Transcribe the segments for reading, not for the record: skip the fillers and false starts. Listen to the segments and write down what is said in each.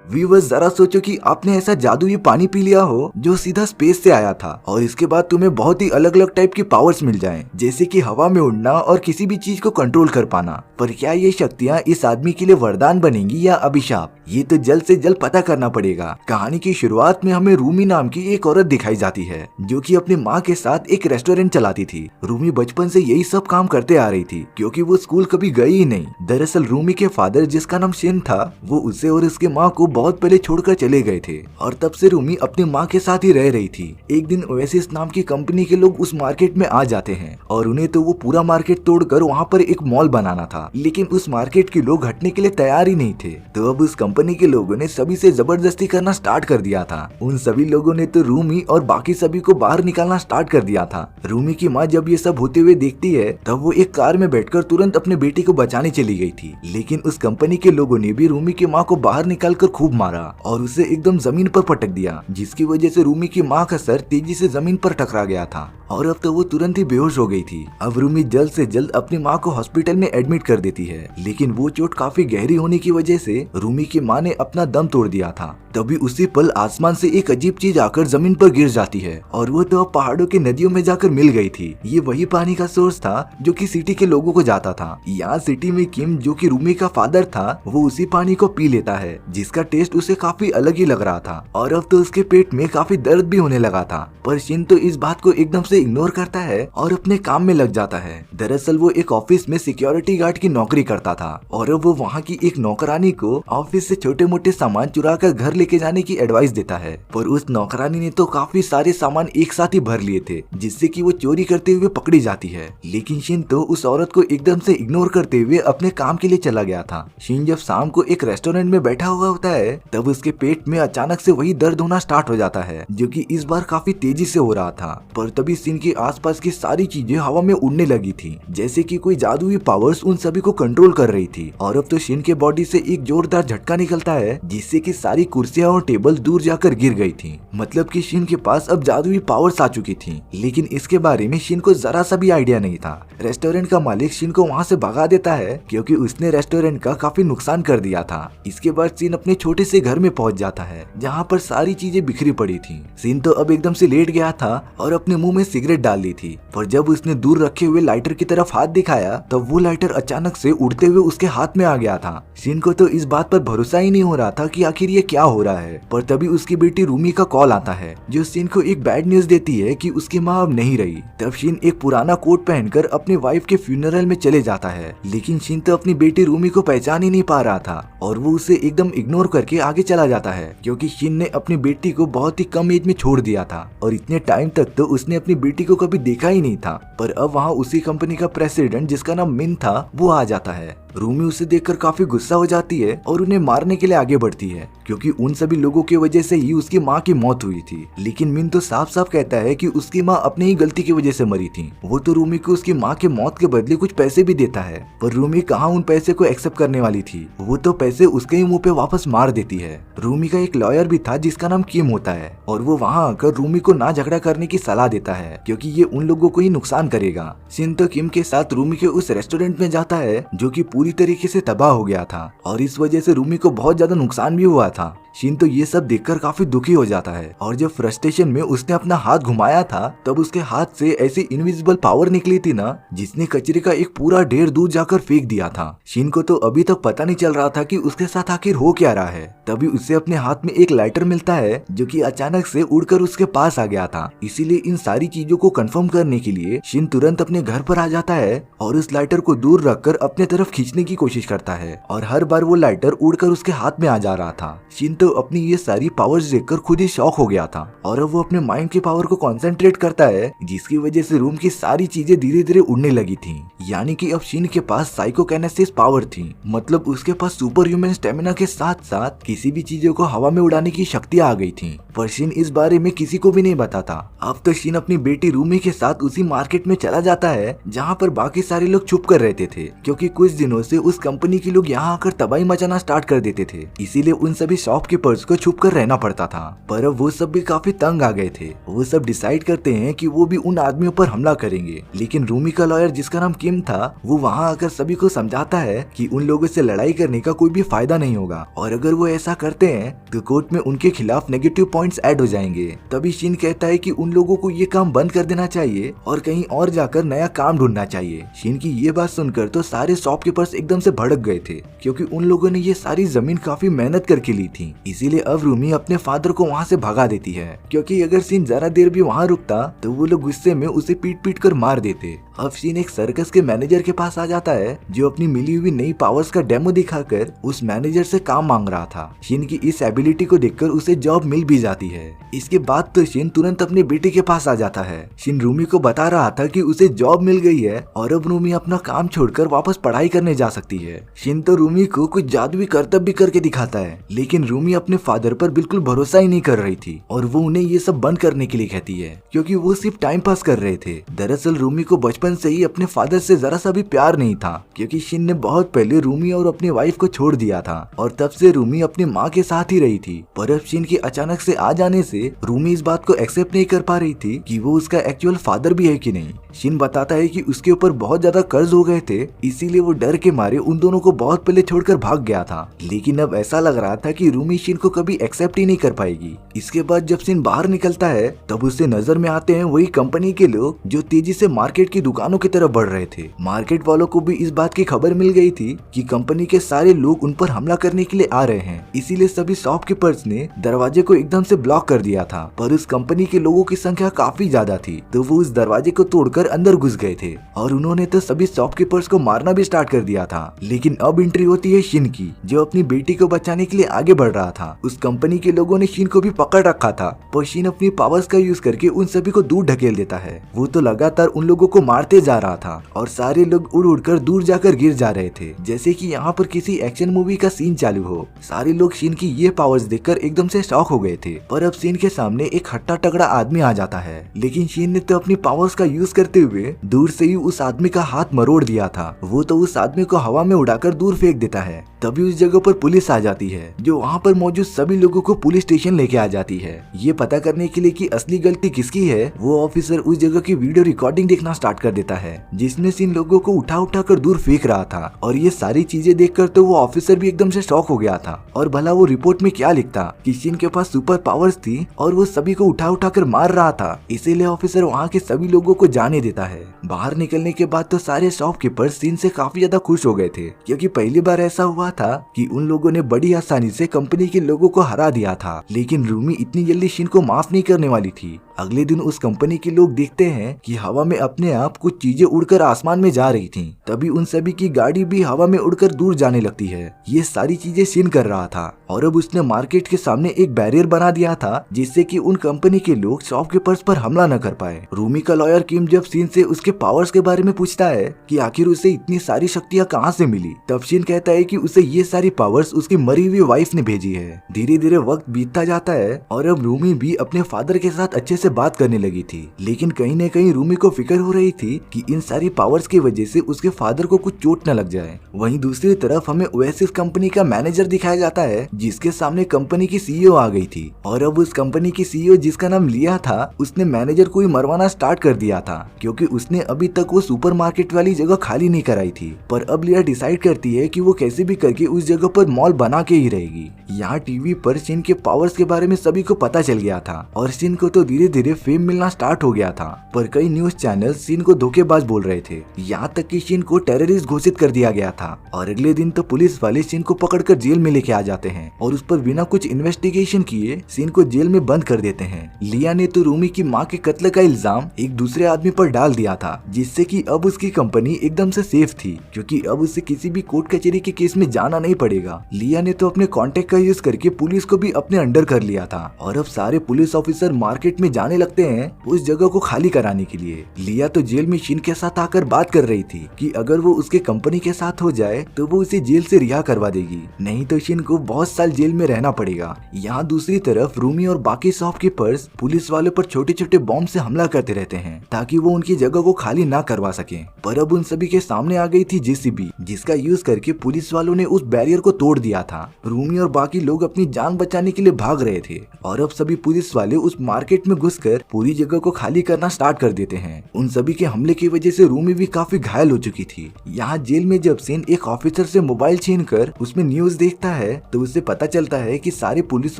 Viewers जरा सोचो कि आपने ऐसा जादुई पानी पी लिया हो जो सीधा स्पेस से आया था और इसके बाद तुम्हें बहुत ही अलग अलग टाइप की पावर्स मिल जाएं, जैसे कि हवा में उड़ना और किसी भी चीज को कंट्रोल कर पाना। पर क्या ये शक्तियाँ इस आदमी के लिए वरदान बनेंगी या अभिशाप, ये तो जल्द से जल्द पता करना पड़ेगा। कहानी की शुरुआत में हमें रूमी नाम की एक औरत दिखाई जाती है जो कि अपनी माँ के साथ एक रेस्टोरेंट चलाती थी। रूमी बचपन से यही सब काम करते आ रही थी क्योंकि वो स्कूल कभी गई ही नहीं। दरअसल रूमी के फादर, जिसका नाम शिन था, वो उसे और उसके माँ को बहुत पहले छोड़कर चले गए थे और तब से रूमी अपनी माँ के साथ ही रह रही थी। एक दिन ओएसिस नाम की कंपनी के लोग उस मार्केट में आ जाते हैं और उन्हें तो वो पूरा मार्केट तोड़कर वहाँ पर एक मॉल बनाना था, लेकिन उस मार्केट के लोग हटने के लिए तैयार ही नहीं थे। तो अब उस कंपनी के लोगों ने सभी से जबरदस्ती करना स्टार्ट कर दिया था। उन सभी लोगों ने तो रूमी और बाकी सभी को बाहर निकालना स्टार्ट कर दिया था। रूमी की माँ जब ये सब होते हुए देखती है तब वो एक कार में बैठकर तुरंत अपने बेटी को बचाने चली गई थी, लेकिन उस कंपनी के लोगों ने भी रूमी की माँ को बाहर निकालकर खूब मारा और उसे एकदम जमीन पर पटक दिया, जिसकी वजह से रूमी की माँ का सर तेजी से जमीन पर टकरा गया था और अब तो वो तुरंत ही बेहोश हो गई थी। अब रूमी जल्द से जल्द अपनी माँ को हॉस्पिटल में एडमिट कर देती है, लेकिन वो चोट काफी गहरी होने की वजह से रूमी की माँ ने अपना दम तोड़ दिया था। तभी उसी पल आसमान से एक अजीब चीज आकर जमीन पर गिर जाती है और वो तो अब पहाड़ों की नदियों में जाकर मिल गई थी। ये वही पानी का सोर्स था जो कि सिटी के लोगों को जाता था। यहाँ सिटी में किम, जो कि रूमी का फादर था, वो उसी पानी को पी लेता है, जिसका टेस्ट उसे काफी अलग ही लग रहा था और अब तो उसके पेट में काफी दर्द भी होने लगा था। पर शिन तो इस बात को एकदम से इग्नोर करता है और अपने काम में लग जाता है। दरअसल वो एक ऑफिस में सिक्योरिटी गार्ड की नौकरी करता था और अब वो वहाँ की एक नौकरानी को ऑफिस से छोटे मोटे सामान चुरा कर घर लेके जाने की एडवाइस देता है। पर उस नौकरानी ने तो काफी सारे सामान एक साथ ही भर लिए थे, जिससे कि वो चोरी करते हुए पकड़ी जाती है। लेकिन शिन तो उस औरत को एकदम से इग्नोर करते हुए अपने काम के लिए चला गया था। शिन जब शाम को एक रेस्टोरेंट में बैठा हुआ होता है तब उसके पेट में अचानक से वही दर्द होना स्टार्ट हो जाता है, जो कि इस बार काफी तेजी से हो रहा था। पर तभी शिन के आसपास की सारी चीजें हवा में उड़ने लगी थी, जैसे कि कोई जादुई पावर्स उन सभी को कंट्रोल कर रही थी। और अब तो शिन के बॉडी से एक जोरदार झटका निकलता है, जिससे कि सारी कुर्सियां और टेबल दूर जाकर गिर गई थी। मतलब कि शिन के पास अब जादुई पावर्स आ चुकी थी, लेकिन इसके बारे में शिन को जरा सा भी आइडिया नहीं था। रेस्टोरेंट का मालिक शिन को वहाँ से भगा देता है क्योंकि उसने रेस्टोरेंट का काफी नुकसान कर दिया था। इसके बाद शिन अपने छोटे से घर में पहुंच जाता है जहाँ पर सारी चीजें बिखरी पड़ी थी। शिन तो अब एकदम से लेट गया था और अपने मुंह में सिगरेट डाल ली थी, पर जब उसने दूर रखे हुए लाइटर की तरफ हाथ दिखाया तब वो लाइटर अचानक से उड़ते हुए उसके हाथ में आ गया था। शिन को तो इस बात पर भरोसा ही नहीं हो रहा था कि आखिर ये क्या हो रहा है। पर तभी उसकी बेटी रूमी का कॉल आता है जो शिन को एक बैड न्यूज देती है कि उसकी माँ अब नहीं रही। तब शिन एक पुराना कोट पहनकर अपनी वाइफ के फ्यूनरल में चले जाता है, लेकिन शिन तो अपनी बेटी रूमी को पहचान ही नहीं पा रहा था और वो उसे एकदम इग्नोर करके आगे चला जाता है, क्योंकि शिन ने अपनी बेटी को बहुत ही कम एज में छोड़ दिया था और इतने टाइम तक तो उसने अपनी बेटी को कभी देखा ही नहीं था। पर अब वहाँ उसी कंपनी का प्रेसिडेंट, जिसका नाम मिन था, वो आ जाता है। रूमी उसे देखकर काफी गुस्सा हो जाती है और उन्हें मारने के लिए आगे बढ़ती है, क्योंकि उन सभी लोगों की वजह से ही उसकी माँ की मौत हुई थी। लेकिन मिन तो साफ साफ कहता है कि उसकी माँ अपनी ही गलती की वजह से मरी थी। वो तो रूमी को उसकी माँ के मौत के बदले कुछ पैसे भी देता है, पर रूमी कहाँ उन पैसे को एक्सेप्ट करने वाली थी। वो तो पैसे उसके ही मुंह पे वापस मार देती है। रूमी का एक लॉयर भी था जिसका नाम किम होता है और वो वहाँ आकर रूमी को ना झगड़ा करने की सलाह देता है, क्योंकि ये उन लोगों को ही नुकसान करेगा। शिन तो किम के साथ रूमी के उस रेस्टोरेंट में जाता है जो कि पूरी तरीके से तबाह हो गया था और इस वजह से रूमी को बहुत ज्यादा नुकसान भी हुआ था। शिन तो ये सब देखकर काफी दुखी हो जाता है और जब फ्रस्ट्रेशन में उसने अपना हाथ घुमाया था तब उसके हाथ से ऐसी इनविजिबल पावर निकली थी ना, जिसने कचरे का एक पूरा ढेर दूर जाकर फेंक दिया था। शिन को तो अभी तक पता नहीं चल रहा था कि उसके साथ आखिर हो क्या रहा है। तभी उसे अपने हाथ में एक लाइटर मिलता है जो कि अचानक से उड़कर उसके पास आ गया था। इसीलिए इन सारी चीजों को कंफर्म करने के लिए शिन तुरंत अपने घर पर आ जाता है और उस लाइटर को दूर रखकर अपने तरफ खींचने की कोशिश करता है और हर बार वो लाइटर उड़कर उसके हाथ में आ जा रहा था। शिन तो अपनी ये सारी पावर्स देखकर खुद ही शॉक हो गया था और अब वो अपने माइंड की पावर को कंसंट्रेट करता है, जिसकी वजह से रूम की सारी चीजें धीरे धीरे उड़ने लगी थी। यानी कि अब शिन के पास साइकोकाइनेसिस पावर थी, मतलब उसके पास सुपर ह्यूमन स्टेमिना के साथ साथ किसी भी चीजों को हवा में उड़ाने की शक्ति आ गई थी। पर शिन इस बारे में किसी को भी नहीं बताता। अब तो शिन अपनी बेटी रूमी के साथ उसी मार्केट में चला जाता है जहाँ पर बाकी सारे लोग छुप कर रहते थे, क्योंकि कुछ दिनों से उस कंपनी के लोग यहाँ आकर तबाही मचाना स्टार्ट कर देते थे, इसीलिए उन सभी शॉपकीपर्स को छुप कर रहना पड़ता था। पर अब वो सब भी काफी तंग आ गए थे। वो सब डिसाइड करते हैं कि वो भी उन आदमियों पर हमला करेंगे, लेकिन रूमी का लॉयर जिसका नाम किम था वो वहाँ आकर सभी को समझाता है कि उन लोगों से लड़ाई करने का कोई भी फायदा नहीं होगा, और अगर वो ऐसा करते हैं तो कोर्ट में उनके खिलाफ नेगेटिव पॉइंट्स ऐड हो जाएंगे। तभी शिन कहता है कि उन लोगों को ये काम बंद कर देना चाहिए और कहीं और जाकर नया काम ढूंढना चाहिए। शिन की ये बात सुनकर तो सारे शॉपकीपर्स एकदम से भड़क गए थे, क्योंकि उन लोगों ने ये सारी जमीन काफी मेहनत करके ली थी। इसीलिए अब रूमी अपने फादर को वहाँ से भगा देती है, क्योंकि अगर शिन जरा देर भी वहाँ रुकता तो वो लोग गुस्से में उसे पीट पीट कर मार देते। अब शिन एक सर्कस के मैनेजर के पास आ जाता है, जो अपनी मिली हुई नई पावर्स का डेमो दिखाकर उस मैनेजर से काम मांग रहा था। शिन की इस एबिलिटी को देखकर उसे जॉब मिल भी जाती है। इसके बाद तो शिन तुरंत अपने बेटे के पास आ जाता है। शिन रूमी को बता रहा था कि उसे जॉब मिल गई है और अब रूमी अपना काम छोड़कर वापस पढ़ाई करने जा सकती है। शिन तो रूमी को कुछ जादुई करतब भी करके दिखाता है, लेकिन रूमी अपने फादर पर बिल्कुल भरोसा ही नहीं कर रही थी और वो उन्हें ये सब बंद करने के लिए कहती है, क्योंकि वो सिर्फ टाइम पास कर रहे थे। दरअसल रूमी को बचपन से ही अपने फादर से जरा सा भी प्यार नहीं था, क्योंकि शिन ने बहुत पहले रूमी और अपनी वाइफ को छोड़ दिया था और तब से रूमी अपनी माँ के साथ ही रही थी। पर अब शिन के अचानक से आ जाने से रूमी इस बात को एक्सेप्ट नहीं कर पा रही थी कि वो उसका एक्चुअल फादर भी है कि नहीं। शिन बताता है कि उसके ऊपर बहुत ज्यादा कर्ज हो गए थे, इसीलिए वो डर के मारे उन दोनों को बहुत पहले छोड़कर भाग गया था। लेकिन अब ऐसा लग रहा था कि रूमी शिन को कभी एक्सेप्ट ही नहीं कर पाएगी। इसके बाद जब शिन बाहर निकलता है तब उससे नजर में आते हैं वही कंपनी के लोग जो तेजी से मार्केट की दुकानों की तरफ बढ़ रहे थे। मार्केट वालों को भी इस बात की खबर मिल गई थी कि कंपनी के सारे लोग उन पर हमला करने के लिए आ रहे हैं, इसीलिए सभी शॉपकीपर्स ने दरवाजे को एकदम से ब्लॉक कर दिया था। पर उस कंपनी के लोगों की संख्या काफी ज्यादा थी, तो वो उस दरवाजे को तोड़कर अंदर घुस गए थे और उन्होंने तो सभी शॉपकीपर्स को मारना भी स्टार्ट कर दिया था। लेकिन अब एंट्री होती है शिन की, जो अपनी बेटी को बचाने के लिए आगे बढ़ रहा था। उस कंपनी के लोगों ने शिन को भी पकड़ रखा था, पर शिन अपनी पावर्स का यूज करके उन सभी को दूर ढकेल देता है। वो तो लगातार उन लोगों को मारते जा रहा था और सारे लोग उड़ उड़कर दूर जाकर गिर जा रहे थे, जैसे कि यहाँ पर किसी एक्शन मूवी का सीन चालू हो। सारे लोग शिन की ये पावर्स देखकर एकदम से शॉक हो गए थे। पर अब शिन के सामने एक हट्टा तगड़ा आदमी आ जाता है, लेकिन शिन ने तो अपनी पावर्स का यूज करते हुए दूर से ही उस आदमी का हाथ मरोड़ दिया था। वो तो उस आदमी को हवा में उड़ाकर दूर फेंक देता है। तभी उस जगह पर पुलिस आ जाती है, जो वहाँ पर मौजूद सभी लोगों को पुलिस स्टेशन लेके आ जाती है। ये पता करने के लिए कि असली गलती किसकी है, वो ऑफिसर उस जगह की वीडियो रिकॉर्डिंग देखना स्टार्ट कर देता है, जिसमें इन लोगों को उठा उठा कर दूर फेंक रहा था। और ये सारी चीजें देखकर तो वो ऑफिसर भी एकदम से शॉक हो गया था। और भला वो रिपोर्ट में क्या लिखता कि शिन के पास सुपर पावर्स थी और वो सभी को उठा उठा कर मार रहा था। इसीलिए ऑफिसर वहाँ के सभी लोगों को जाने देता है। बाहर निकलने के बाद तो सारे शॉपकीपर शिन से काफी ज्यादा खुश हो गए थे, क्योंकि पहली बार ऐसा हुआ था कि उन लोगों ने बड़ी आसानी से कंपनी के लोगों को हरा दिया था। लेकिन रूमी इतनी जल्दी शिन को माफ नहीं करने वाली थी। अगले दिन उस कंपनी के लोग देखते हैं कि हवा में अपने आप कुछ चीजें उड़कर आसमान में जा रही थीं। तभी उन सभी की गाड़ी भी हवा में उड़कर दूर जाने लगती है। ये सारी चीजें शिन कर रहा था और अब उसने मार्केट के सामने एक बैरियर बना दिया था, जिससे कि उन कंपनी के लोग शॉपकीपर्स पर हमला न कर पाए। रूमी का लॉयर किम जब शिन से उसके पावर्स के बारे में पूछता है कि आखिर उसे इतनी सारी शक्तियाँ कहाँ से मिली, तब शिन कहता है कि उसे ये सारी पावर्स उसकी मरी हुई वाइफ ने भेजी है। धीरे धीरे वक्त बीतता जाता है और अब रूमी भी अपने फादर के साथ अच्छे से बात करने लगी थी। लेकिन कहीं न कहीं रूमी को फिक्र हो रही थी कि इन सारी पावर्स की वजह से उसके फादर को कुछ चोट न लग जाए। वहीं दूसरी तरफ हमें ओएसिस कंपनी का मैनेजर दिखाया जाता है, जिसके सामने कंपनी की सीईओ आ गई थी। और अब उस कंपनी की सीईओ जिसका नाम लिया था, उसने मैनेजर को ही मरवाना स्टार्ट कर दिया था, क्योंकि उसने अभी तक वो सुपरमार्केट वाली जगह खाली नहीं कराई थी। पर अब लिया डिसाइड करती है कि वो कैसे भी करके उस जगह पर मॉल बना के ही रहेगी। यहाँ टीवी पर शिन के पावर्स के बारे में सभी को पता चल गया था और शिन को तो धीरे धीरे फेम मिलना स्टार्ट हो गया था। पर कई न्यूज चैनल शिन को धोखेबाज बोल रहे थे, यहाँ तक कि शिन को टेररिस्ट घोषित कर दिया गया था। और अगले दिन तो पुलिस वाले शिन को पकड़कर जेल में लेके आ जाते हैं और उस पर बिना कुछ इन्वेस्टिगेशन किए शिन को जेल में बंद कर देते हैं। लिया ने तो रूमी की माँ के कत्ल का इल्जाम एक दूसरे आदमी पर डाल दिया था, जिससे कि अब उसकी कंपनी एकदम से सेफ थी, क्योंकि अब उसे किसी भी कोर्ट कचहरी के केस में जाना नहीं पड़ेगा। लिया ने तो अपने कॉन्टेक्ट का यूज करके पुलिस को भी अपने अंडर कर लिया था और अब सारे पुलिस ऑफिसर मार्केट में जाने लगते हैं उस जगह को खाली कराने के लिए। लिया तो जेल में शिन के साथ आकर बात कर रही थी कि अगर वो उसके कंपनी के साथ हो जाए तो वो उसे जेल से रिहा करवा देगी, नहीं तो शिन को बहुत साल जेल में रहना पड़ेगा। यहाँ दूसरी तरफ रूमी और बाकी शॉपकीपर्स पुलिस वालों पर छोटे छोटे बॉम्ब से हमला करते रहते हैं ताकि वो उनकी जगह को खाली ना करवा सके। पर अब उन सभी के सामने आ गई थी जेसीबी, जिसका यूज करके पुलिस वालों ने उस बैरियर को तोड़ दिया था। रूमी और बाकी लोग अपनी जान बचाने के लिए भाग रहे थे और अब सभी पुलिस वाले उस मार्केट में घुसकर पूरी जगह को खाली करना स्टार्ट कर देते हैं। उन सभी के हमले की वजह से रूमी भी काफी घायल हो चुकी थी। यहाँ जेल में जब सीन एक ऑफिसर से मोबाइल छीन कर उसमें न्यूज देखता है तो उसे पता चलता है कि सारे पुलिस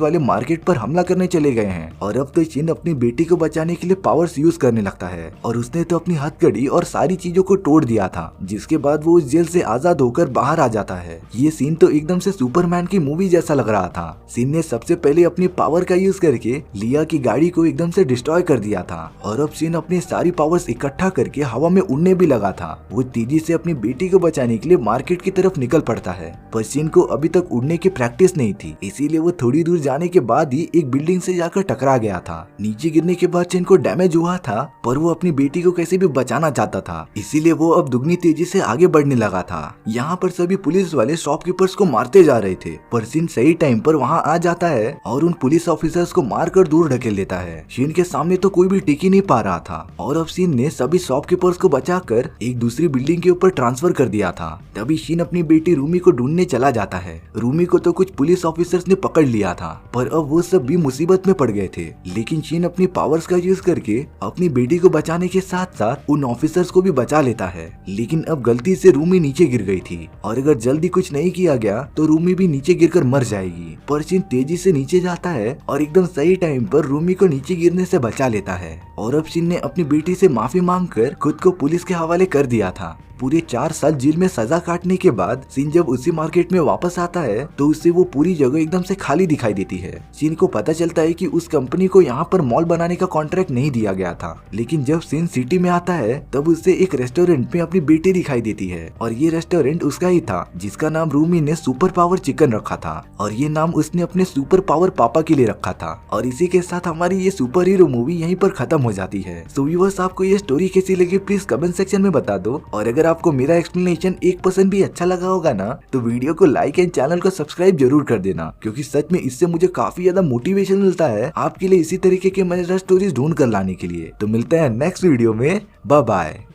वाले मार्केट पर हमला करने चले गए हैं और अब तो शिन अपनी बेटी को बचाने के लिए पावर्स यूज करने लगता है और उसने तो अपनी हथकड़ी और सारी चीजों को तोड़ दिया था, जिसके बाद वो उस जेल से आजाद होकर बाहर आ जाता है। ये सीन तो एकदम से सुपरमैन की मूवी जैसा लग रहा था। सीन ने सबसे पहले अपनी पावर का यूज करके लिया की गाड़ी को एकदम से डिस्ट्रॉय कर दिया था और अब सीन अपनी सारी पावर्स इकट्ठा करके हवा में उड़ने भी लगा था। वो तेजी से अपनी बेटी को बचाने के लिए मार्केट की तरफ निकल पड़ता है, पर सीन को अभी तक उड़ने की प्रैक्टिस नहीं थी, इसीलिए वो थोड़ी दूर जाने के बाद ही एक बिल्डिंग से जाकर टकरा गया था। नीचे गिरने के बाद सीन को डैमेज हुआ था, पर वो अपनी बेटी को कैसे भी बचाना चाहता था, इसीलिए वो अब दुगनी तेजी से आगे बढ़ने लगा था। यहाँ पर सभी पुलिस वाले शॉपकीपर्स को मारते जा रहे थे, पर सीन सही टाइम पर वहाँ आ जाता है और उन पुलिस ऑफिसर्स को मारकर दूर ढकेल देता है। सीन के सामने तो कोई भी टिक ही नहीं पा रहा था और अब सीन ने सभी शॉपकीपर्स को बचाकर एक दूसरी बिल्डिंग के ऊपर ट्रांसफर कर दिया था। तभी सीन अपनी बेटी रूमी को ढूंढने चला जाता है। रूमी को तो कुछ पुलिस ऑफिसर्स ने पकड़ लिया था, पर अब वो सब भी मुसीबत में पड़ गए थे, लेकिन शीन अपनी पावर्स का यूज करके अपनी बेटी को बचाने के साथ साथ उन ऑफिसर्स को भी बचा लेता है। लेकिन अब गलती से रूमी नीचे गिर गई थी और अगर जल्दी कुछ नहीं किया गया तो रूमी भी नीचे गिरकर मर जाएगी। पर शीन तेजी से नीचे जाता है और एकदम सही टाइम पर रूमी को नीचे गिरने से बचा लेता है और अब शीन ने अपनी बेटी से माफी मांगकर खुद को पुलिस के हवाले कर दिया था। पूरे 4 साल जेल में सजा काटने के बाद सीन जब उसी मार्केट में वापस आता है तो उससे वो पूरी जगह एकदम से खाली दिखाई देती है। सीन को पता चलता है कि उस कंपनी को यहाँ पर मॉल बनाने का कॉन्ट्रैक्ट नहीं दिया गया था, लेकिन जब सीन सिटी में आता है तब उससे एक रेस्टोरेंट में अपनी बेटी दिखाई देती है और ये रेस्टोरेंट उसका ही था जिसका नाम रूमी ने सुपर पावर चिकन रखा था और ये नाम उसने अपने सुपर पावर पापा के लिए रखा था। और इसी के साथ हमारी ये सुपर हीरो मूवी यहीं पर खत्म हो जाती है। सो व्यूअर्स, आपको ये स्टोरी कैसी लगी प्लीज कमेंट सेक्शन में बता दो और अगर आपको मेरा एक्सप्लेनेशन 1% भी अच्छा लगा होगा ना तो वीडियो को लाइक एंड चैनल को सब्सक्राइब जरूर कर देना, क्योंकि सच में इससे मुझे काफी ज्यादा मोटिवेशन मिलता है आपके लिए इसी तरीके के मजेदार स्टोरीज ढूंढ कर लाने के लिए। तो मिलते हैं नेक्स्ट वीडियो में, बाय बाय।